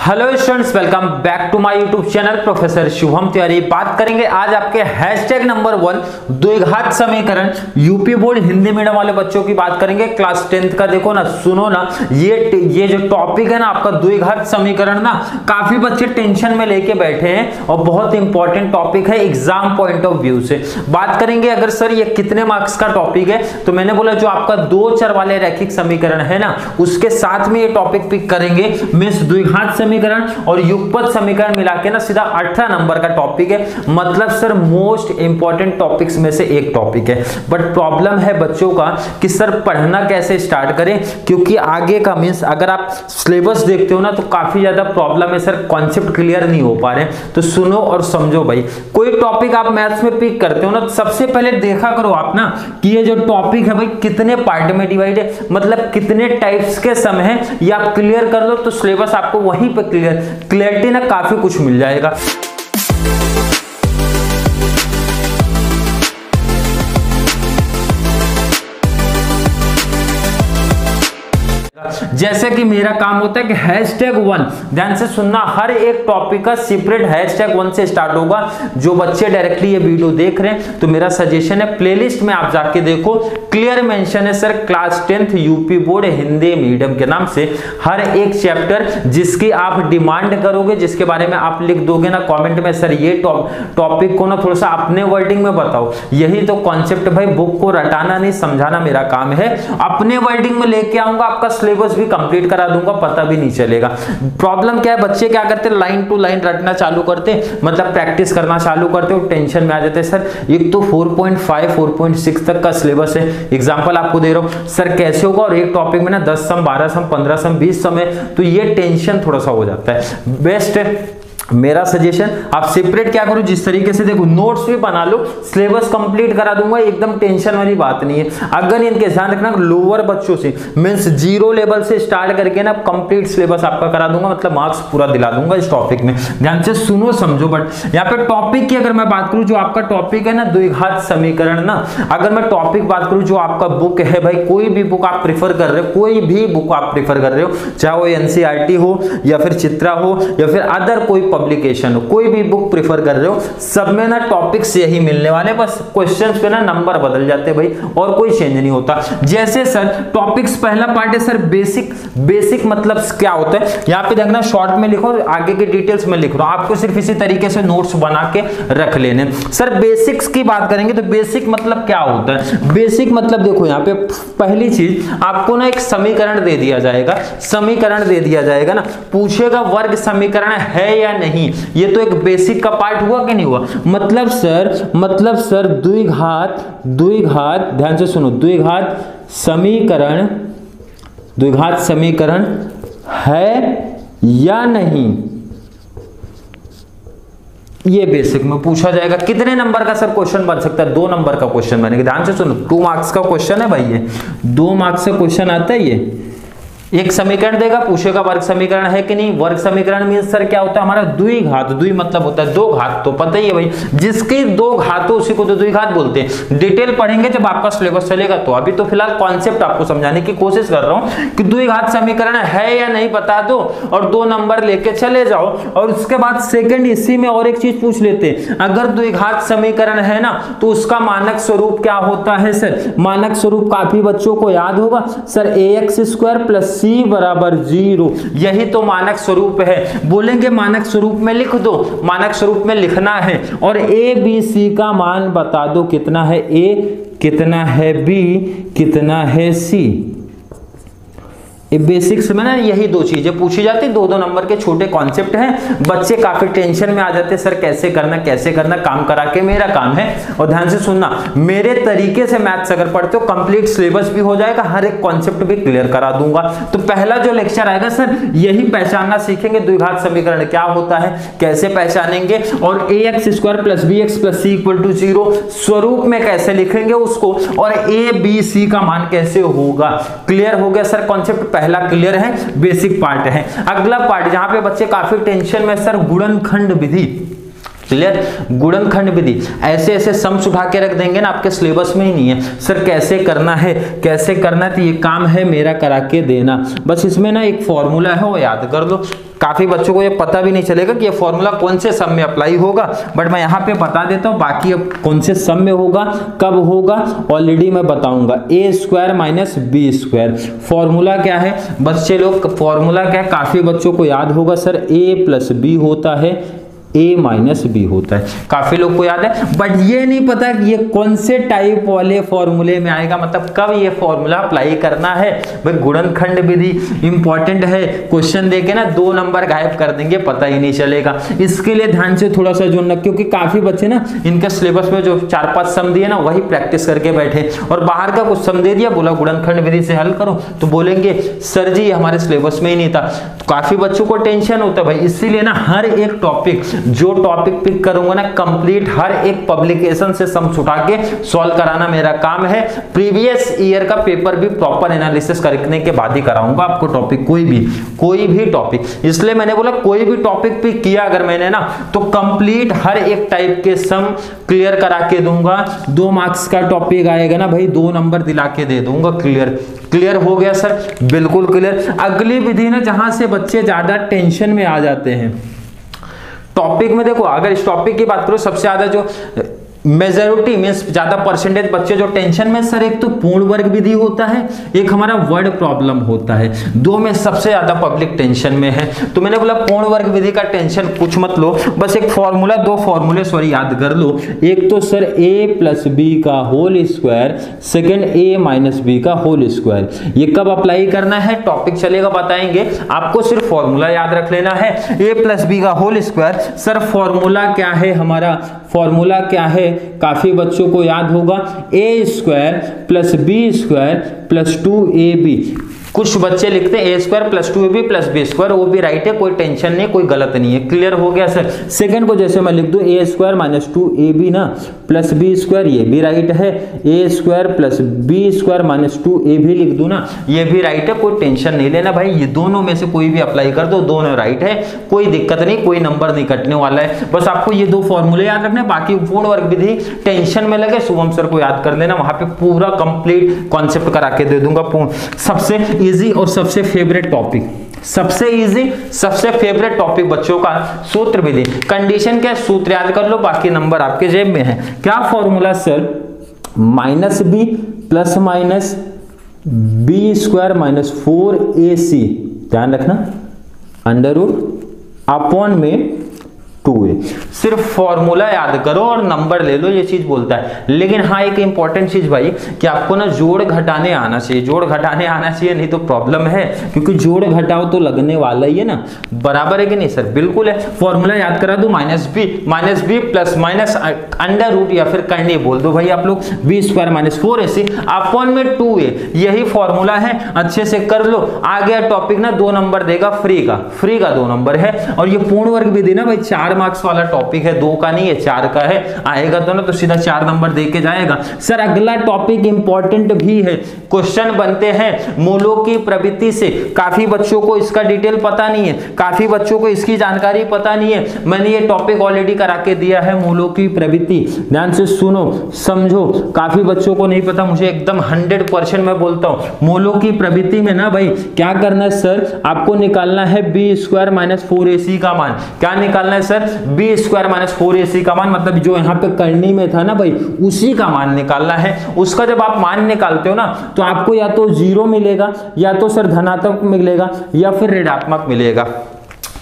Hello students, welcome back to my YouTube channel professor Shubham Tiwari. बात करेंगे आज आपके हैशटैग नंबर 1 द्विघात समीकरण यूपी बोर्ड हिंदी मीडियम वाले बच्चों की बात करेंगे। क्लास 10th का देखो ना, सुनो ना, ये जो टॉपिक है ना आपका द्विघात समीकरण ना, काफी बच्चे टेंशन में लेके बैठे हैं और बहुत इंपॉर्टेंट टॉपिक है एग्जाम पॉइंट ऑफ व्यू से। बात करेंगे अगर सर ये कितने मार्क्स का टॉपिक है, तो मैंने बोला जो आपका दो चर वाले रैखिक समीकरण है ना, उसके साथ में ये टॉपिक पिक करेंगे। मींस द्विघात समीकरण और युगपत समीकरण मिला के ना सीधा 18 नंबर का टॉपिक है। मतलब सर मोस्ट इंपॉर्टेंट टॉपिक्स में से एक टॉपिक है। बट प्रॉब्लम है बच्चों का कि सर पढ़ना कैसे स्टार्ट करें, क्योंकि आगे का मींस अगर आप सिलेबस देखते हो ना तो काफी ज्यादा प्रॉब्लम है सर, कॉन्सेप्ट क्लियर नहीं हो पा रहे। तो सुनो और समझो भाई, कोई टॉपिक आप मैथ्स में पिक करते हो ना तो सबसे पहले देखा करो आप ना कि ये जो टॉपिक है भाई कितने पार्ट में डिवाइड है, मतलब कितने टाइप्स के सम है, ये आप क्लियर कर लो तो सिलेबस आपको वहीं पे क्लियरिटी ना काफी कुछ मिल जाएगा। जैसे कि मेरा काम होता है कि हैशटैग 1, ध्यान से सुनना, हर एक टॉपिक का सेपरेट हैशटैग 1 से स्टार्ट होगा। जो बच्चे डायरेक्टली ये वीडियो देख रहे हैं तो मेरा सजेशन है प्लेलिस्ट में आप जाके देखो, क्लियर मेंशन है sir class 10th UP board Hindi medium के नाम से। हर एक चैप्टर जिसकी आप डिमांड करोगे, जिसके बारे में आप लिख दोगे ना कमेंट में, सर ये टॉपिक को ना थोड़ा सा अपने वर्डिंग में बताओ। यही तो कॉन्सेप्ट भाई, बुक को रटाना नहीं समझाना मेरा काम है। अपने वर्डिंग में लेके आऊंगा, आपका सिलेबस भी कंप्लीट करा दूंगा, पता भी नहीं चलेगा। प्रॉब्लम क्या है, बच्चे क्या करते हैं, लाइन टू लाइन रटना चालू करते, मतलब प्रैक्टिस करना चालू करते और टेंशन में आ जाते हैं। सर एक तो 4.5 4.6 तक का सिलेबस है, एग्जांपल आपको दे रहा हूं सर कैसे होगा, और एक टॉपिक में ना 10 सम 12 सम 15 सम 20 सम है, तो ये टेंशन थोड़ा सा हो जाता है। बेस्ट है मेरा सजेशन, आप सेपरेट क्या करो, जिस तरीके से देखो नोट्स भी बना लो, सिलेबस कंप्लीट करा दूंगा, एकदम टेंशन वाली बात नहीं है। अगर इनके ध्यान रखना लोअर बच्चों से मींस 0 लेवल से स्टार्ट करके ना कंप्लीट सिलेबस आपका करा दूंगा, मतलब मार्क्स पूरा दिला दूंगा इस टॉपिक में। ध्यान से सुनो समझो। बट यहाँ पे टॉपिक की अगर मैं बात करूं, जो आपका टॉपिक है ना द्विघात समीकरण ना, अगर मैं टॉपिक बात करूं, जो आपका बुक है भाई, कोई भी बुक आप प्रिफर कर रहे हो, कोई भी बुक आप प्रिफर कर रहे हो, चाहे वो एनसीईआरटी हो या फिर चित्रा हो या फिर अदर कोई पब्लिकेशन हो, कोई भी बुक प्रेफर कर रहे हो, सब में ना टॉपिक्स यही मिलने वाले, बस क्वेश्चंस पे ना नंबर बदल जाते भाई, और कोई चेंज नहीं होता। जैसे सर टॉपिक्स पहला पार्ट है सर बेसिक मतलब क्या होता है, यहाँ पे देखना शॉर्ट में लिखो, आगे की डिटेल्स में लिख रहा हूं, आपको सिर्फ इसी तरीके से नोट्स बना के रख लेने। सर बेसिक्स की बात करेंगे तो बेसिक मतलब क्या होता है, बेसिक मतलब देखो यहाँ पे पहली चीज आपको ना एक समीकरण दे दिया जाएगा, समीकरण दे दिया जाएगा ना, पूछेगा वर्ग समीकरण है या नहीं, ये तो एक बेसिक का पार्ट हुआ कि नहीं हुआ। मतलब सर द्विघात ध्यान से सुनो, द्विघात समीकरण है या नहीं, ये बेसिक में पूछा जाएगा। कितने नंबर का सर क्वेश्चन बन सकता है, 2 नंबर का क्वेश्चन बनेगा। ध्यान से सुनो, 2 मार्क्स का क्वेश्चन है भाई, ये 2 मार्क्स का क्वेश्चन आता है। ये एक समीकरण देगा, पूछेगा वर्ग समीकरण है कि नहीं। वर्ग समीकरण मींस सर क्या होता है हमारा द्विघात, द्वि मतलब होता है 2 घात, तो पता ही है भाई, जिसकी 2 घात हो उसी को तो द्विघात बोलते हैं। डिटेल पढ़ेंगे जब आपका सिलेबस चलेगा, तो अभी तो फिलहाल कॉन्सेप्ट आपको समझाने की कोशिश कर रहा हूं कि द्विघात समीकरण है या नहीं बता दो और 2 नंबर लेके चले जाओ। और उसके बाद सेकेंड इसी में और एक चीज पूछ लेते हैं, अगर द्विघात समीकरण है ना तो उसका मानक स्वरूप क्या होता है सर। मानक स्वरूप काफी बच्चों को याद होगा सर, ax² + c बराबर 0, यही तो मानक स्वरूप है। बोलेंगे मानक स्वरूप में लिख दो, मानक स्वरूप में लिखना है, और a b c का मान बता दो, कितना है a, कितना है b, कितना है c। बेसिक्स में ना यही 2 चीजें पूछी जाती, 2-2 नंबर के छोटे कॉन्सेप्ट हैं। बच्चे काफी टेंशन में आ जाते हैं, सर कैसे करना, काम करा के मेरा काम है। और ध्यान से सुनना, मेरे तरीके से मैथ्स अगर पढ़ते हो कंप्लीट सिलेबस भी हो जाएगा, हर एक कॉन्सेप्ट भी क्लियर करा दूंगा। तो पहला जो लेक्चर आएगा सर, यही पहचानना सीखेंगे द्विघात समीकरण क्या होता है, कैसे पहचानेंगे, और ax² + bx + c = 0 स्वरूप में कैसे लिखेंगे उसको, और a b c का मान कैसे होगा। क्लियर हो गया सर कॉन्सेप्ट, पहला क्लियर है, बेसिक पार्ट है। अगला पार्ट जहां पे बच्चे काफी टेंशन में, सर गुणनखंड विधि, क्लियर। गुणनखंड विधि ऐसे ऐसे सम्स उठा के रख देंगे ना, आपके सिलेबस में ही नहीं है सर कैसे करना है कैसे करना है, तो ये काम है मेरा करा के देना। बस इसमें ना एक फॉर्मूला है वो याद कर लो। काफी बच्चों को ये पता भी नहीं चलेगा कि ये फॉर्मूला कौन से सम में अप्लाई होगा, बट मैं यहाँ पे बता देता हूँ। बाकी अब कौन से सम में होगा कब होगा ऑलरेडी मैं बताऊंगा। A square minus B square formula क्या है बच्चे लोग, फॉर्मूला क्या है काफी बच्चों को याद होगा सर, ए प्लस बी होता है ए माइनस बी होता है, काफी लोग को याद है, बट ये नहीं पता कि ये कौन से टाइप वाले फॉर्मूले में आएगा, मतलब कब ये फॉर्मूला अप्लाई करना है। भाई गुणनखंड विधि इंपॉर्टेंट है, क्वेश्चन देके ना 2 नंबर गायब कर देंगे पता ही नहीं चलेगा। इसके लिए ध्यान से थोड़ा सा जोड़ना, क्योंकि काफी बच्चे ना इनके सिलेबस में जो 4-5 सम दिए ना वही प्रैक्टिस करके बैठे और बाहर का कुछ सम दे दिया, बोला गुणनखंड विधि से हल करो, तो बोलेंगे सर जी हमारे सिलेबस में ही नहीं था। तो काफी बच्चों को टेंशन होता है भाई, इसीलिए ना हर एक टॉपिक जो टॉपिक पिक करूंगा ना कंप्लीट हर एक पब्लिकेशन से सम उठा के सॉल्व कराना मेरा काम है। प्रीवियस ईयर का पेपर भी प्रॉपर एनालिसिस करने के बाद ही कराऊंगा आपको टॉपिक, कोई भी टॉपिक। इसलिए मैंने बोला कोई भी टॉपिक पिक किया अगर मैंने ना तो कंप्लीट हर एक टाइप के सम क्लियर करा के दूंगा। 2 मार्क्स का टॉपिक आएगा ना भाई 2 नंबर दिला के दे दूंगा। क्लियर हो गया सर, बिल्कुल क्लियर। अगली विधि ना जहां से बच्चे ज्यादा टेंशन में आ जाते हैं टॉपिक में, देखो अगर इस टॉपिक की बात करो सबसे ज्यादा जो मेजॉरिटी मींस ज्यादा परसेंटेज बच्चे जो टेंशन में सर, एक तो पूर्ण वर्ग विधि होता है, एक हमारा वर्ड प्रॉब्लम होता है, 2 में सबसे ज्यादा पब्लिक टेंशन में है। तो मैंने बोला पूर्ण वर्ग विधि का टेंशन कुछ मत लो, बस एक फॉर्मूला 2 फॉर्मूले सॉरी याद कर लो। एक तो सर a प्लस बी का whole square, second a minus B का होल स्क्वायर। ये कब अप्लाई करना है टॉपिक चलेगा बताएंगे, आपको सिर्फ फॉर्मूला याद रख लेना है। a प्लस बी का होल स्क्वायर सर फॉर्मूला क्या है हमारा, फॉर्मूला क्या है काफी बच्चों को याद होगा, A square plus B square plus 2ab। कुछ बच्चे लिखते हैं A square plus 2ab plus B square, वो भी राइट है, कोई टेंशन नहीं, कोई गलत नहीं है। क्लियर हो गया सर। सेकंड को जैसे मैं लिख दूं ए स्क्वायर माइनस 2ab ना प्लस बी स्क्वायर, ये भी राइट है। A square plus B square minus 2ab लिख दूं ना, ये भी राइट है, कोई टेंशन नहीं लेना भाई, ये दोनों में से कोई भी अप्लाई कर दो, दोनों राइट है, कोई दिक्कत नहीं, कोई नंबर नहीं कटने वाला है। बस आपको ये 2 फॉर्मूले याद रखने, बाकी पूर्ण वर्ग विधि टेंशन में लगे शुभम सर को याद कर लेना, वहां पे पूरा कंप्लीट कॉन्सेप्ट करा के दे दूंगा। सबसे इजी और सबसे फेवरेट टॉपिक, सबसे इजी सबसे फेवरेट टॉपिक बच्चों का सूत्र विधि। कंडीशन क्या सूत्र याद कर लो, बाकी नंबर आपके जेब में है। क्या formula sir, minus B plus minus B square minus 4ac, ध्यान रखना, अंडर रूट अपॉन में 2a। सिर्फ फॉर्मूला याद करो और नंबर ले लो, ये चीज बोलता है। लेकिन हाँ एक इंपॉर्टेंट चीज भाई कि आपको ना जोड़ घटाने आना चाहिए, जोड़ घटाने आना चाहिए, नहीं तो प्रॉब्लम है, क्योंकि जोड़ घटाओ तो लगने वाला ही है ना, बराबर है कि नहीं सर, बिल्कुल है। फॉर्मूला याद करा दो, minus B plus minus under root या फिर करनी बोल दो भाई आप लोग, B square minus 4ac upon में 2a, यही फॉर्मूला है, अच्छे से कर लो। आ गया टॉपिक ना 2 नंबर देगा फ्री का 2 नंबर है। और ये पूर्ण वर्ग विधि ना भाई 4 मार्क्स वाला टॉपिक है, 2 का नहीं है 4 का है, आएगा तो ना तो सीधा 4 नंबर दे के जाएगा। सर अगला टॉपिक इंपॉर्टेंट भी है, क्वेश्चन बनते हैं मूलों की प्रवृत्ति से, काफी बच्चों को इसका डिटेल पता नहीं है, काफी बच्चों को इसकी जानकारी पता नहीं है। मैंने ये टॉपिक ऑलरेडी करा के दिया है, मूलों की प्रवृत्ति, ध्यान से सुनो समझो, काफी बच्चों को नहीं पता, मुझे एकदम 100% मैं बोलता हूं। मूलों की प्रवृत्ति में ना भाई क्या करना है सर, आपको निकालना है बी स्क्वायर माइनस 4ac का मान। क्या निकालना है sir, B square minus 4ac का मान, मतलब जो यहाँ पे करनी में था ना भाई उसी का मान निकालना है। उसका जब आप मान निकालते हो ना तो आपको या तो 0 मिलेगा, या तो सर धनात्मक मिलेगा, या फिर ऋणात्मक मिलेगा।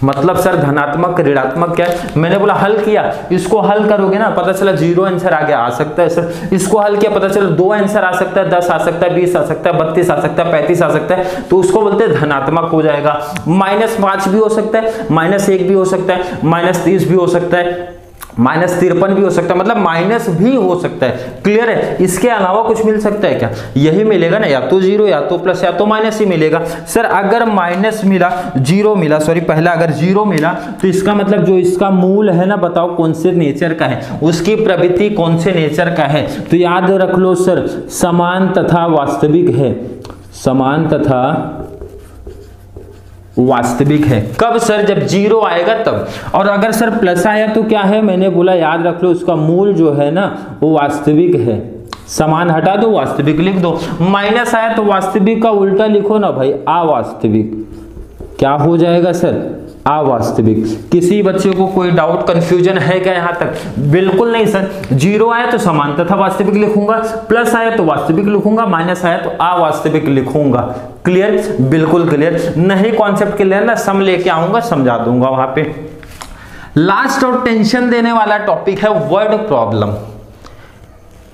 मतलब सर धनात्मक ऋणात्मक क्या है, मैंने बोला हल किया, इसको हल करोगे ना पता चला 0 आंसर आ गया, आ सकता है सर। इसको हल किया पता चला 2 आंसर आ सकता है, 10 आ सकता है, 20 आ सकता है, 32 आ सकता है, 35 आ सकता है, तो उसको बोलते हैं धनात्मक हो जाएगा। -5 भी हो सकता है, -1 भी हो सकता है, -30 भी हो सकता है, -53 भी हो सकता है, मतलब माइनस भी हो सकता है। क्लियर है, इसके अलावा कुछ मिल सकता है क्या, यही मिलेगा ना, या तो 0 या तो प्लस या तो माइनस ही मिलेगा। सर अगर माइनस मिला, 0 मिला, सॉरी पहला अगर 0 मिला तो इसका मतलब जो इसका मूल है ना, बताओ कौन से नेचर का है, उसकी प्रवृत्ति कौन से नेचर का है। तो याद रख लो सर, समान तथा वास्तविक है, समान तथा वास्तविक है। कब सर? जब जीरो आएगा तब। और अगर सर प्लस आया तो क्या है? मैंने बोला याद रख लो, उसका मूल जो है ना वो वास्तविक है। समान हटा दो, वास्तविक लिख दो। माइनस आया तो वास्तविक का उल्टा लिखो ना भाई, अवास्तविक। क्या हो जाएगा सर? अवास्तविक। किसी बच्चे को कोई डाउट कंफ्यूजन है क्या यहाँ तक? बिल्कुल नहीं सर। जीरो आया तो समान तथा वास्तविक लिखूंगा, प्लस आया तो वास्तविक लिखूंगा, माइनस आया तो अवास्तविक लिखूंगा। क्लियर? बिल्कुल क्लियर। नहीं कॉन्सेप्ट क्लियर ना, सम लेके आऊंगा, समझा दूंगा वहां पे। लास्ट और टेंशन देने वाला टॉपिक है वर्ड प्रॉब्लम।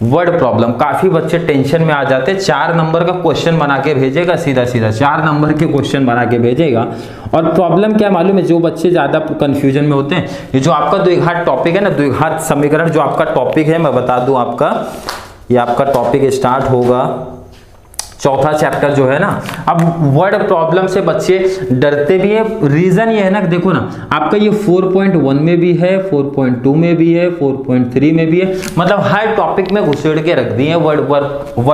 वर्ड प्रॉब्लम काफी बच्चे टेंशन में आ जाते हैं। 4 नंबर का क्वेश्चन बना के भेजेगा, सीधा सीधा 4 नंबर के क्वेश्चन बना के भेजेगा। और प्रॉब्लम क्या मालूम है? जो बच्चे ज्यादा कंफ्यूजन में होते हैं, ये जो आपका द्विघात टॉपिक है ना, द्विघात समीकरण जो आपका टॉपिक है, मैं बता दूं आपका, ये आपका टॉपिक स्टार्ट होगा चौथा चैप्टर जो है ना। अब वर्ड प्रॉब्लम से बच्चे डरते भी हैं। रीजन ये है ना, देखो ना, आपका ये 4.1 में भी है, 4.2 में भी है, 4.3 में भी है, मतलब हर टॉपिक में घुसेड़ के रख दिए वर्ड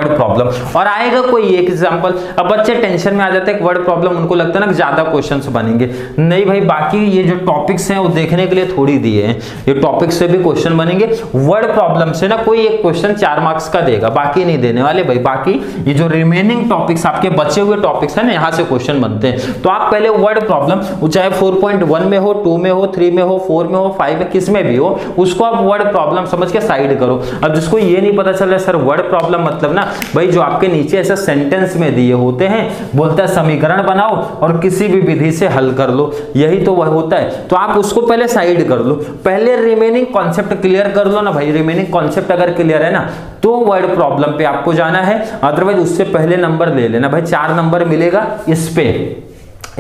प्रॉब्लम। और आएगा कोई एक एग्जांपल, अब बच्चे टेंशन में आ जाते हैं वर्ड प्रॉब्लम, उनको लगता है ना ज्यादा क्वेश्चंस बनेंगे। नहीं भाई, बाकी ये जो टॉपिक्स हैं वो देखने के लिए थोड़ी दिए हैं, ये टॉपिक्स से भी क्वेश्चन बनेंगे। वर्ड प्रॉब्लम से ना कोई एक क्वेश्चन 4 मार्क्स का देगा, बाकी नहीं देने वाले भाई। बाकी ये जो रिमेनिंग टॉपिक्स आपके बचे हुए टॉपिक्स हैं ना, यहां से क्वेश्चन बनते हैं। तो आप पहले वर्ड प्रॉब्लम, चाहे 4.1 में हो, 2 में हो, 3 में हो, 4 में हो, 5 में, किस में भी हो, उसको आप वर्ड प्रॉब्लम समझ के साइड करो। अब जिसको ये नहीं पता चल रहा सर वर्ड प्रॉब्लम मतलब ना भाई, जो आपके नीचे ऐसे सेंटेंस में दिए होते हैं, बोलता है समीकरण बनाओ और किसी भी विधि से हल कर लो, यही तो वह होता है। तो आप उसको पहले साइड कर लो, पहले रिमेनिंग कॉन्सेप्ट क्लियर कर लो ना भाई। रिमेनिंग कॉन्सेप्ट अगर क्लियर है ना तो वर्ड प्रॉब्लम पे आपको जाना है, अदरवाइज उससे पहले नंबर ले लेना भाई। 4 नंबर मिलेगा इस पे,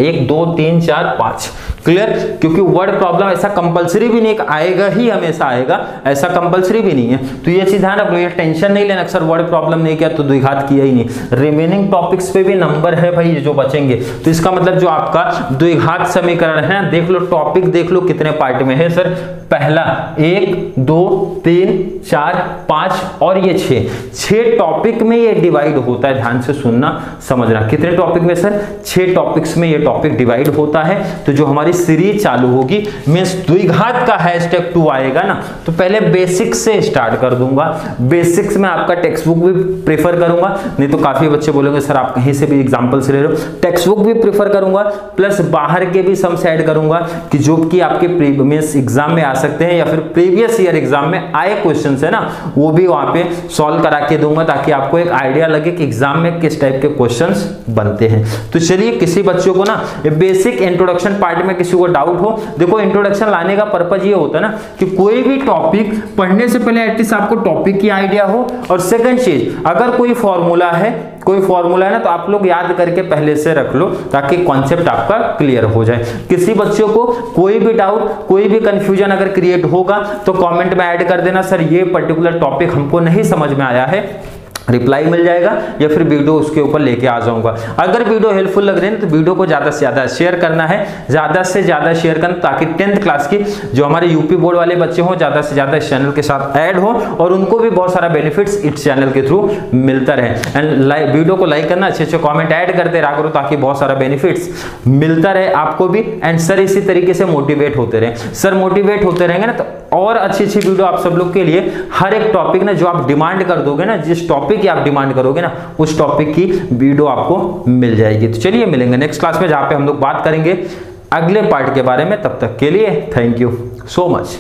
1 2 3 4 5। क्लियर? क्योंकि वर्ड प्रॉब्लम ऐसा कंपलसरी भी नहीं, आएगा ही हमेशा आएगा, ऐसा कंपलसरी भी नहीं है। तो ये चीज ध्यान रखो, ये टेंशन नहीं लेना सर वर्ड प्रॉब्लम नहीं किया तो द्विघात किया ही नहीं। रिमेनिंग टॉपिक्स पे भी नंबर है भाई जो बचेंगे। तो इसका मतलब जो आपका द्विघात समीकरण है, देख लो टॉपिक, देख लो कितने पार्ट में है सर। पहला 1 2 3 4 5 और ये 6 टॉपिक में ये डिवाइड होता है। ध्यान से सुनना, समझना। कितने टॉपिक में सर? 6 टॉपिक्स में ये टॉपिक डिवाइड होता है। तो जो हमारी सीरीज चालू होगी, मींस द्विघात का #2 आएगा ना, तो पहले बेसिक्स से स्टार्ट कर दूंगा। बेसिक्स में आपका टेक्स्ट बुक भी प्रेफर करूंगा, नहीं तो काफी बच्चे बोलेंगे सर आप कहीं से भी एग्जांपल से ले लो। टेक्स्ट बुक भी प्रेफर करूंगा, प्लस बाहर के भी सम्स ऐड करूंगा कि जो कि आपके मींस एग्जाम में आ सकते हैं या फिर प्रीवियस ईयर एग्जाम में आए क्वेश्चन है ना, वो भी वहां पे सॉल्व करा के दूंगा, ताकि आपको एक आइडिया लगे कि एग्जाम में किस टाइप के क्वेश्चंस बनते हैं। तो चलिए, किसी बच्चों को ना ये बेसिक इंट्रोडक्शन पार्ट में किसी को डाउट हो, देखो इंट्रोडक्शन लाने का पर्पज ये होता है ना कि कोई भी टॉपिक पढ़ने से पहले एटलीस्ट आपको टॉपिक की आइडिया हो। और सेकंड चीज, अगर कोई फॉर्मूला है ना, तो आप लोग याद करके पहले से रख लो, ताकि कॉन्सेप्ट आपका क्लियर हो जाए। किसी बच्चों को कोई भी डाउट, कोई भी कंफ्यूजन अगर क्रिएट होगा तो कमेंट में ऐड कर देना, सर ये पर्टिकुलर टॉपिक हमको नहीं समझ में आया है, रिप्लाई मिल जाएगा या फिर वीडियो उसके ऊपर लेके आ जाऊंगा। अगर वीडियो हेल्पफुल लग रही है तो वीडियो को ज्यादा से ज्यादा शेयर करना है, ज्यादा से ज्यादा शेयर करना, ताकि 10th क्लास की जो हमारे यूपी बोर्ड वाले बच्चे हो ज्यादा से ज्यादा इस चैनल के साथ ऐड हो और उनको भी बहुत सारा बेनिफिट्स इस चैनल के थ्रू मिलता रहे। एंड वीडियो को लाइक करना, अच्छे अच्छे कॉमेंट ऐड करते रहा करो, ताकि बहुत सारा बेनिफिट्स मिलता रहे आपको भी। एंड सर इसी तरीके से मोटिवेट होते रहे। सर मोटिवेट होते रहेंगे ना तो और अच्छी अच्छी वीडियो आप सब लोग के लिए, हर एक टॉपिक ना जो आप डिमांड कर दोगे ना, जिस टॉपिक की आप डिमांड करोगे ना, उस टॉपिक की वीडियो आपको मिल जाएगी। तो चलिए मिलेंगे नेक्स्ट क्लास में, जहां पे हम लोग बात करेंगे अगले पार्ट के बारे में। तब तक के लिए थैंक यू सो मच।